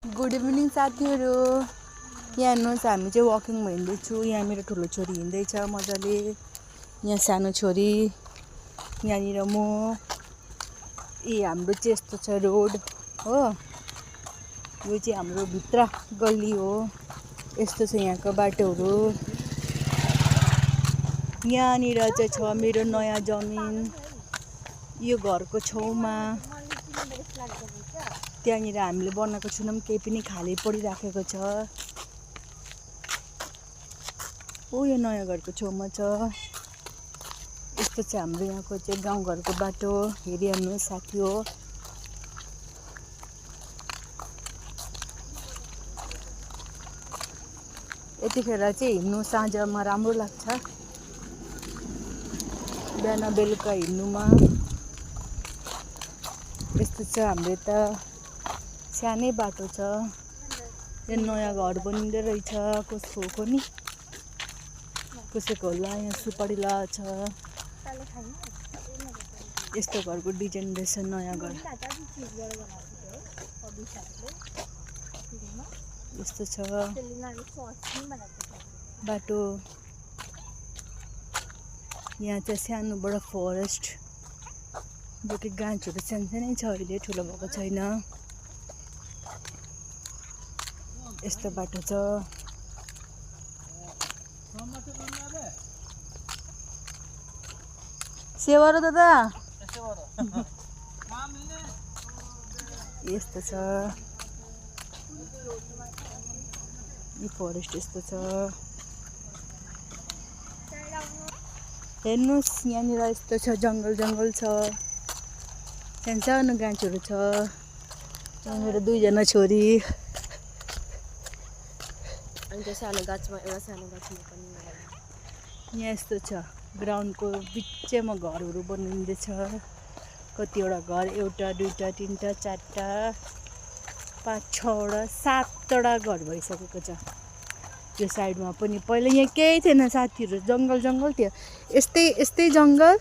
Good evening साथीहरू। यहाँ हेर्नुहोस्, हामी चाहिँ वकिङमा हिँड्दैछु। यहाँ मेरो ठुलो छोरी हिँड्दैछ मजाले, यहाँ सानो छोरी, यहाँनिर म। हाम्रो चाहिँ यस्तो छ रोड हो, यो चाहिँ हाम्रो भित्र गल्ली हो। यस्तो छ यहाँको बाटोहरू। यहाँनिर चाहिँ छ मेरो नयाँ जमिन, यो घरको छेउमा। त्यहाँनिर हामीले बनाएको छैनौँ, केही पनि खाली परिराखेको छ। यो नयाँ घरको छेउमा छ। यस्तो चाहिँ हाम्रो यहाँको चाहिँ गाउँघरको बाटो। हेरिहाल्नुहोस् साथी हो। यतिखेर चाहिँ हिँड्नु साँझमा राम्रो लाग्छ, बिहान बेलुका हिँड्नुमा। यस्तो छ हाम्रो यता सानै बाटो छ। यो नयाँ घर बनिँदै रहेछ कसको हो नि, कसैको होला। यहाँ सुपारी लगाएको छ। यस्तो घरको डिजाइन रहेछ नयाँ घर। यस्तो छ बाटो। यहाँ चाहिँ सानोबाट फरेस्ट, जो कि गाछहरू सानसानै छ, अहिले ठुलो भएको छैन। यस्तो बाटो छ। सेवा र दादा यस्तो छ यो फरेस्ट। यस्तो छ हेर्नुहोस्, यहाँनिर यस्तो छ जङ्गल जङ्गल छ, सानो गाछहरू छ। यहाँ मेरो दुईजना छोरी। सानो गाछमा एउटा सानो गाछमा पनि यहाँ यस्तो छ ग्राउन्डको बिचमा घरहरू बनिँदैछ। कतिवटा घर, एउटा दुईवटा तिनवटा चारवटा पाँच छवटा सातवटा घर भइसकेको छ। यो साइडमा पनि पहिला यहाँ केही थिएन साथीहरू, जङ्गल जङ्गल थियो। यस्तै जङ्गल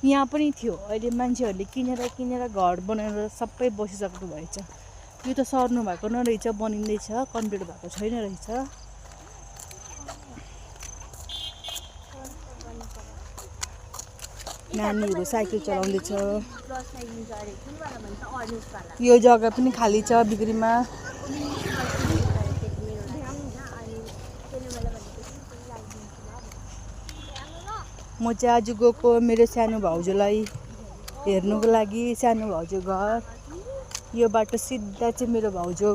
यहाँ पनि थियो। अहिले मान्छेहरूले किनेर घर बनाएर सबै बसिसक्नु भएछ। यो त सर्नु भएको नरहेछ, बनिँदैछ, कम्प्लिट भएको छैन रहेछ। नानीहरू साइकल चलाउँदैछ। यो जग्गा पनि खाली छ बिक्रीमा। म चाहिँ आज गएको मेरो सानो भाउजूलाई हेर्नुको लागि। सानो भाउजू घर यो बाटो सिधा चाहिँ मेरो भाउजू